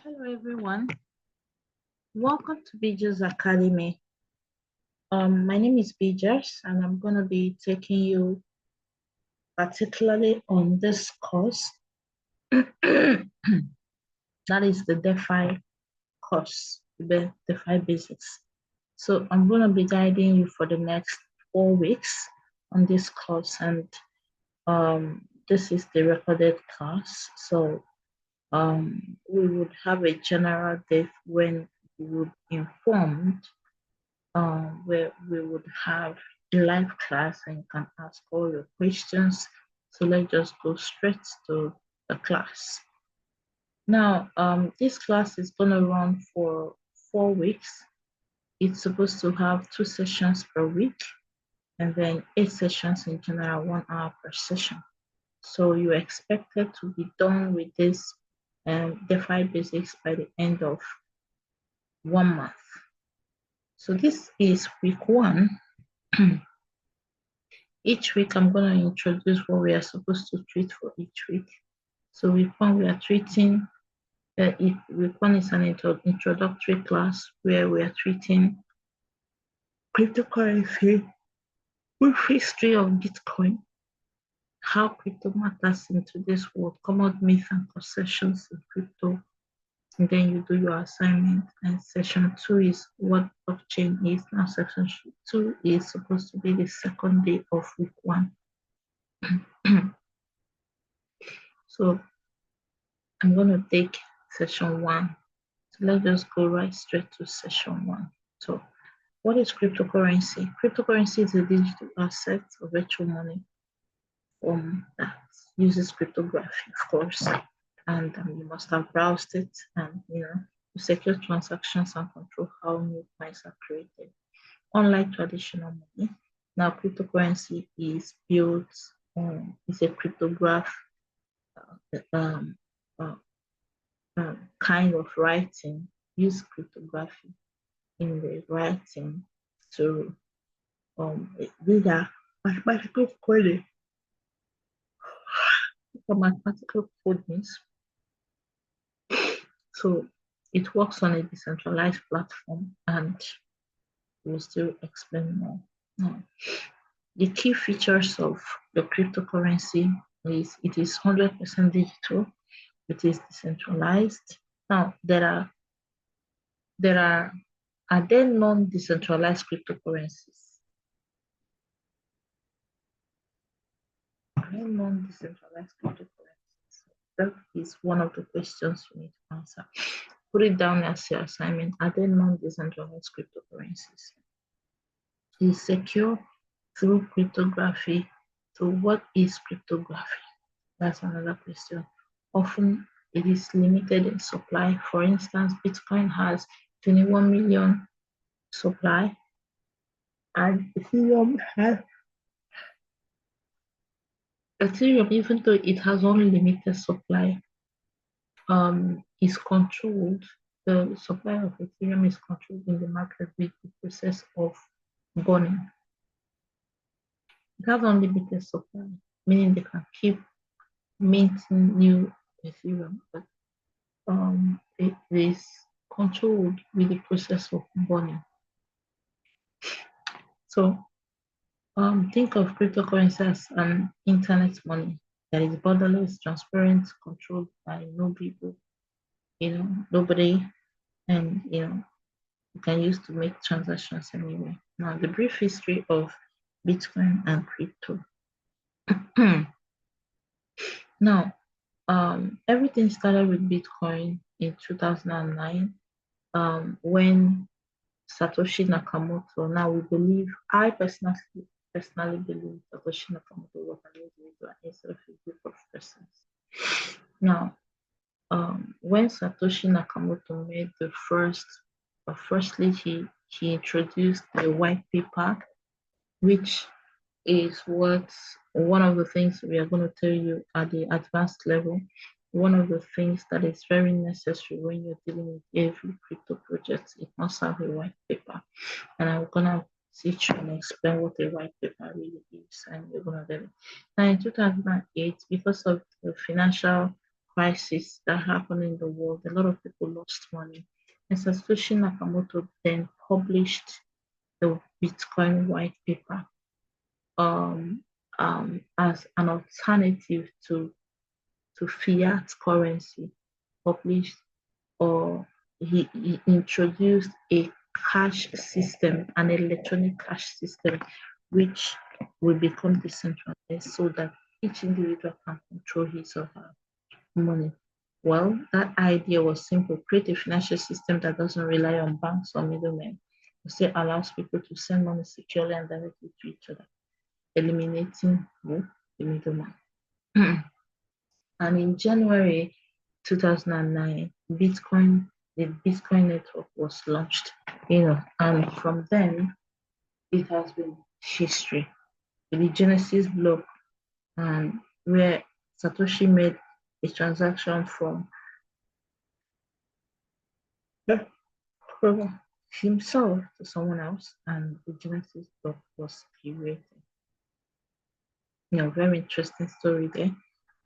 Hello everyone, welcome to Bejas Academy. My name is Bejas and I'm going to be taking you particularly on this course. That is the DeFi course, the DeFi basics. So I'm going to be guiding you for the next 4 weeks on this course, and this is the recorded class. So we would have a general day when we would informed where we would have a live class and you can ask all your questions. So let's just go straight to the class. Now, this class is going to run for 4 weeks. It's supposed to have 2 sessions per week and then 8 sessions in general, 1 hour per session. So you're expected to be done with this DeFi basics by the end of 1 month. So this is week 1. Each week, I'm going to introduce what we are supposed to treat for each week. So week 1, we are treating, week 1 is an introductory class where we are treating cryptocurrency, with history of Bitcoin, how crypto matters in today's world, common myths and perceptions in crypto. And then you do your assignment. And session 2 is what blockchain is. Now session 2 is supposed to be the second day of week 1. So I'm going to take session 1. So let's just go right straight to session 1. So what is cryptocurrency? Cryptocurrency is a digital asset or virtual money that uses cryptography, of course. And you must have browsed it and, to secure transactions and control how new coins are created. Unlike traditional money, now cryptocurrency is built on, is a cryptograph kind of writing, use cryptography in the writing to these are mathematical coding. Mathematical codings. So it works on a decentralized platform, and we'll still explain more. Now, the key features of the cryptocurrency is it is 100% digital, it is decentralized. Now, are there non-decentralized cryptocurrencies? Are there non-decentralized cryptocurrencies? That is one of the questions you need to answer. Put it down as your assignment. Are there non-decentralized cryptocurrencies? Is secure through cryptography. So what is cryptography? That's another question. Often it is limited in supply. For instance, Bitcoin has 21 million supply, and Ethereum, even though it has only limited supply, is controlled. The supply of Ethereum is controlled in the market with the process of burning. It has unlimited supply, meaning they can keep minting new Ethereum, but it is controlled with the process of burning. So think of cryptocurrency as an internet money that is borderless, transparent, controlled by no people, nobody, and you can use to make transactions anywhere. Now, the brief history of Bitcoin and crypto. Now, everything started with Bitcoin in 2009 when Satoshi Nakamoto. Now we believe, I personally believe Satoshi Nakamoto was an individual instead of a group of persons. Now, when Satoshi Nakamoto made the firstly he introduced the white paper, which is what one of the things we are going to tell you at the advanced level. One of the things that is very necessary when you're dealing with every crypto project, it must have a white paper. And I'm gonna teach you and explain what a white paper really is, and you're gonna get it. Now in 2008, because of the financial crisis that happened in the world, a lot of people lost money. And Satoshi Nakamoto then published the Bitcoin white paper um, as an alternative to fiat currency, published, or he introduced a cash system, an electronic cash system, which will become decentralized so that each individual can control his or her money. Well, that idea was simple: create a financial system that doesn't rely on banks or middlemen. It still allows people to send money securely and directly to each other, eliminating the middleman. And in January 2009, the Bitcoin network was launched, and from then it has been history. The Genesis block, and where Satoshi made a transaction from himself to someone else, and the Genesis block was created. Very interesting story there.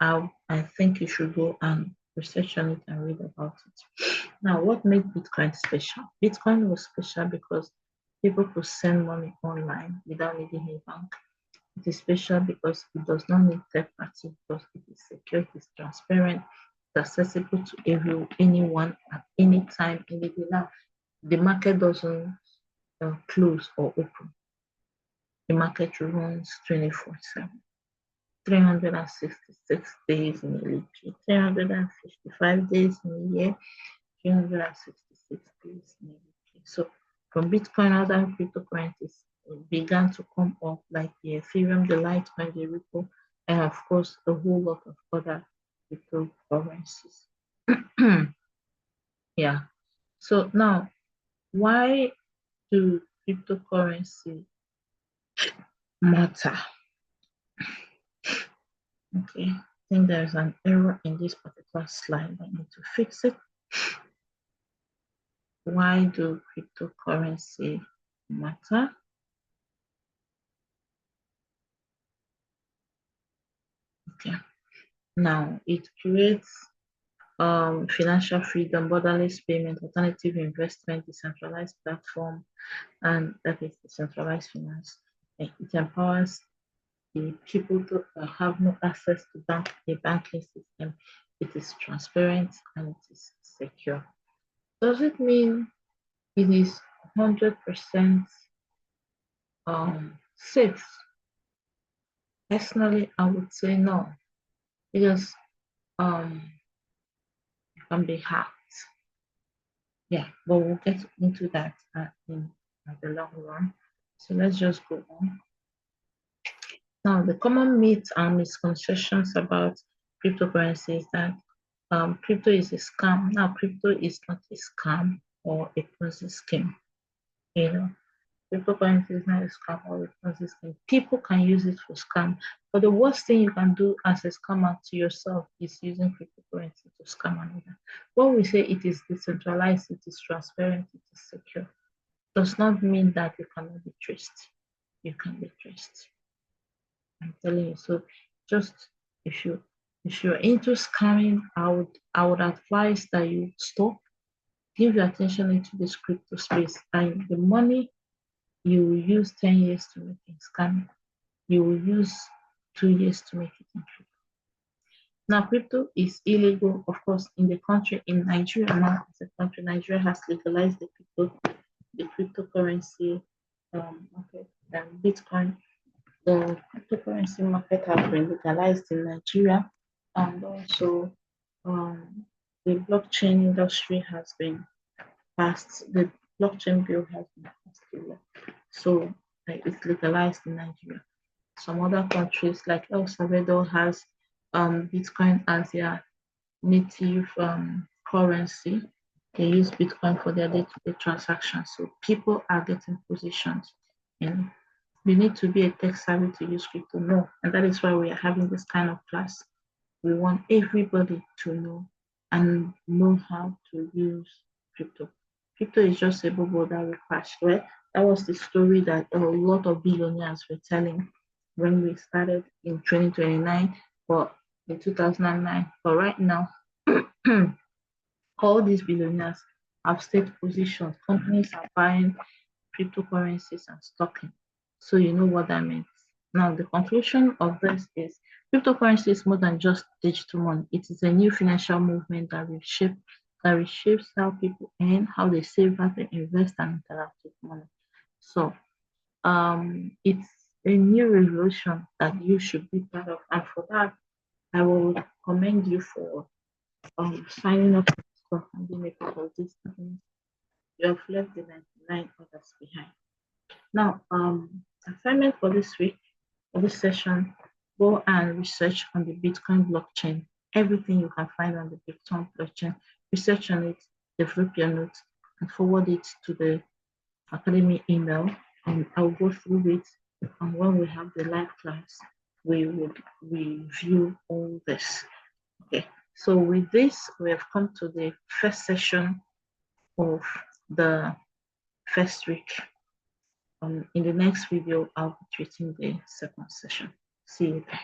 I think you should go and research on it and read about it. Now, what made Bitcoin special? Bitcoin was special because people could send money online without needing a bank. It is special because it does not need third party, because it is secure, it is transparent, it's accessible to anyone at any time in the day. Now, the market doesn't close or open. The market runs 24/7. 366 days in a week, 355 days in a year, 366 days in a week. So from Bitcoin, other cryptocurrencies began to come up, like the Ethereum, the Litecoin, the Ripple, and of course a whole lot of other cryptocurrencies. Yeah. So now, why do cryptocurrency matter? Okay, I think there's an error in this particular slide. I need to fix it. Why do cryptocurrency matter? Okay, now it creates financial freedom, borderless payment, alternative investment, decentralized platform, and that is decentralized finance. It empowers the people to have no access to a banking system. It is transparent and it is secure. Does it mean it is 100% safe? Personally, I would say no, because it can be hacked. Yeah, but we'll get into that in the long run. So let's just go on. Now, the common myths and misconceptions about cryptocurrency is that crypto is a scam. Now, crypto is not a scam or a Ponzi scheme. Cryptocurrency is not a scam or a Ponzi scheme. People can use it for scam, but the worst thing you can do as a scammer to yourself is using cryptocurrency to scam another. When we say it is decentralized, it is transparent, it is secure, does not mean that you cannot be traced. You can be traced. I'm telling you. So just if you're into scamming, I would advise that you stop, give your attention into this crypto space, and the money you will use 10 years to make it scamming. You will use 2 years to make it in crypto. Now, crypto is illegal, of course, in the country. In Nigeria, now as a country, Nigeria has legalized the cryptocurrency market, and Bitcoin. The cryptocurrency market has been legalized in Nigeria, and also the blockchain industry has been passed. The blockchain bill has been passed. So it's legalized in Nigeria. Some other countries like El Salvador has Bitcoin as their native currency. They use Bitcoin for their day-to-day transactions. So people are getting positioned. You need to be a tech savvy to use crypto. No, and that is why we are having this kind of class. We want everybody to know and know how to use crypto. Crypto is just a bubble that will crash, right? That was the story that a lot of billionaires were telling when we started in 2029 or in 2009. But right now, All these billionaires have state positions. Companies are buying cryptocurrencies and stocking. So you know what that means. Now, the conclusion of this is cryptocurrency is more than just digital money. It is a new financial movement that reshapes how people earn, how they save, how they invest and interact with money. So it's a new revolution that you should be part of. And for that, I will commend you for signing up for and being a part of this. You have left the 99 others behind. Now, assignment for this week, for this session, go and research on the Bitcoin blockchain. Everything you can find on the Bitcoin blockchain, research on it, develop your notes, and forward it to the Academy email. And I'll go through it. And when we have the live class, we will review all this. Okay. So with this, we have come to the first session of the first week. In the next video, I'll be treating the second session. See you there.